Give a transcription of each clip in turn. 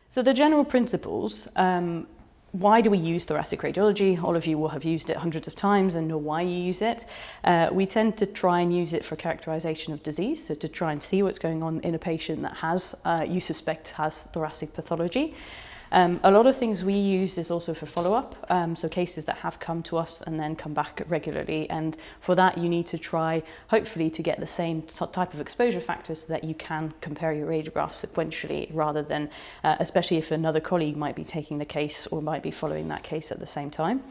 So the general principles, why do we use thoracic radiology? All of you will have used it hundreds of times and know why you use it. We tend to try and use it for characterization of disease, so to try and see what's going on in a patient that has, you suspect has thoracic pathology. A lot of things we use is also for follow-up, so cases that have come to us and then come back regularly, and for that you need to try, hopefully, to get the same type of exposure factor so that you can compare your radiographs sequentially rather than, especially if another colleague might be taking the case or might be following that case at the same time.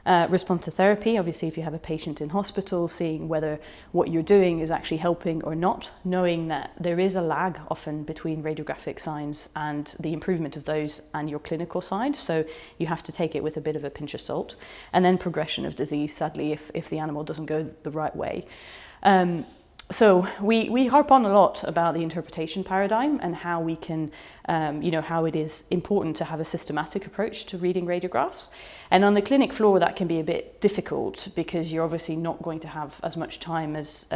Response to therapy, obviously if you have a patient in hospital, seeing whether what you're doing is actually helping or not, knowing that there is a lag often between radiographic signs and the improvement of those and your clinical side, so you have to take it with a bit of a pinch of salt. And then progression of disease, sadly, if the animal doesn't go the right way. So we harp on a lot about the interpretation paradigm and how we can, how it is important to have a systematic approach to reading radiographs. And on the clinic floor, that can be a bit difficult because you're obviously not going to have as much time as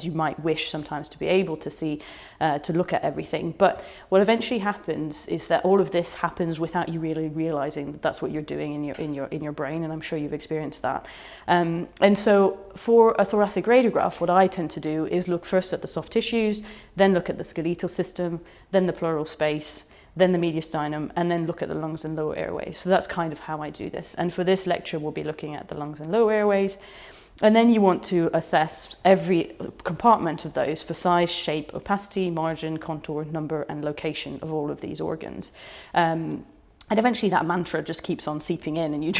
you might wish sometimes to be able to see, to look at everything. But what eventually happens is that all of this happens without you really realizing that that's what you're doing in your brain, and I'm sure you've experienced that. And so for a thoracic radiograph, what I tend to do is look first at the soft tissues, then look at the skeletal system, then the pleural space, then the mediastinum, and then look at the lungs and lower airways. So that's kind of how I do this. And for this lecture, we'll be looking at the lungs and lower airways. And then you want to assess every compartment of those for size, shape, opacity, margin, contour, number, and location of all of these organs. And eventually that mantra just keeps on seeping in and you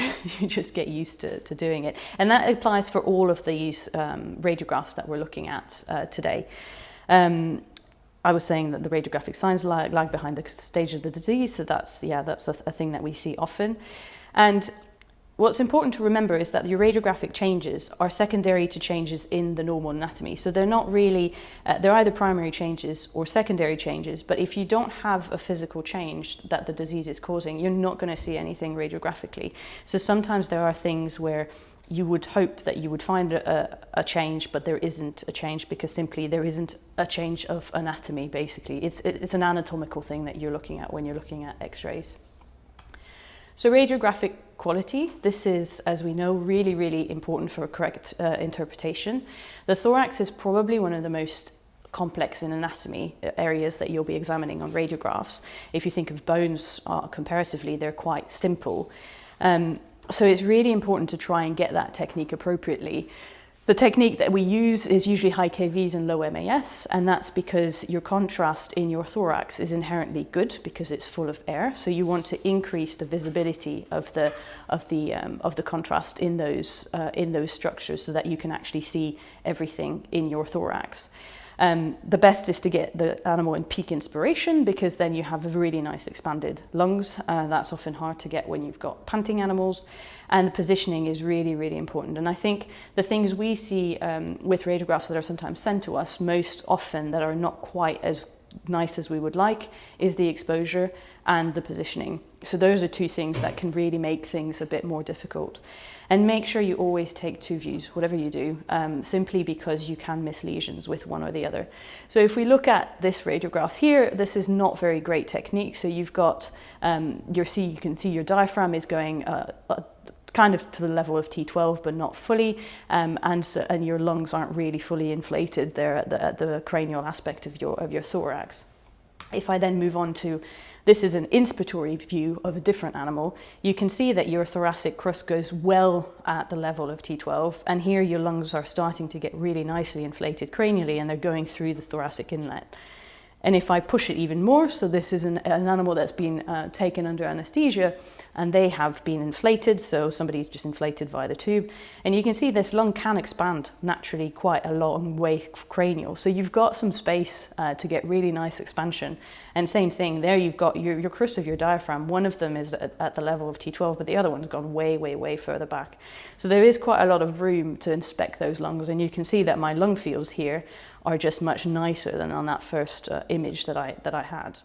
just get used to doing it. And that applies for all of these radiographs that we're looking at today. I was saying that the radiographic signs lag behind the stage of the disease, so that's a thing that we see often. And what's important to remember is that your radiographic changes are secondary to changes in the normal anatomy. So they're not really, they're either primary changes or secondary changes, but if you don't have a physical change that the disease is causing, you're not going to see anything radiographically. So sometimes there are things where you would hope that you would find a change, but there isn't a change because simply there isn't a change of anatomy, basically. It's an anatomical thing that you're looking at when you're looking at x-rays. So radiographic quality, this is, as we know, really, really important for correct interpretation. The thorax is probably one of the most complex in anatomy areas that you'll be examining on radiographs. If you think of bones, comparatively, they're quite simple. So it's really important to try and get that technique appropriately. The technique that we use is usually high KVs and low MAS, and that's because your contrast in your thorax is inherently good because it's full of air. So you want to increase the visibility of the contrast in those structures so that you can actually see everything in your thorax. The best is to get the animal in peak inspiration because then you have really nice expanded lungs. That's often hard to get when you've got panting animals, and the positioning is really, really important. And I think the things we see with radiographs that are sometimes sent to us most often that are not quite as nice as we would like is the exposure and the positioning. So those are two things that can really make things a bit more difficult. And make sure you always take two views, whatever you do, simply because you can miss lesions with one or the other. So if we look at this radiograph here, this is not very great technique. So you've got, you can see your diaphragm is going kind of to the level of T12, but not fully, and your lungs aren't really fully inflated there at the cranial aspect of your thorax. If I then move on to, this is an inspiratory view of a different animal, you can see that your thoracic crust goes well at the level of T12, and here your lungs are starting to get really nicely inflated cranially, and they're going through the thoracic inlet. And if I push it even more, so this is an animal that's been taken under anesthesia and they have been inflated, so somebody's just inflated via the tube. And you can see this lung can expand naturally quite a long way cranial. So you've got some space to get really nice expansion. And same thing, there you've got your crust of your diaphragm. One of them is at the level of T12, but the other one's gone way, way, way further back. So there is quite a lot of room to inspect those lungs. And you can see that my lung fields here are just much nicer than on that first image that I had.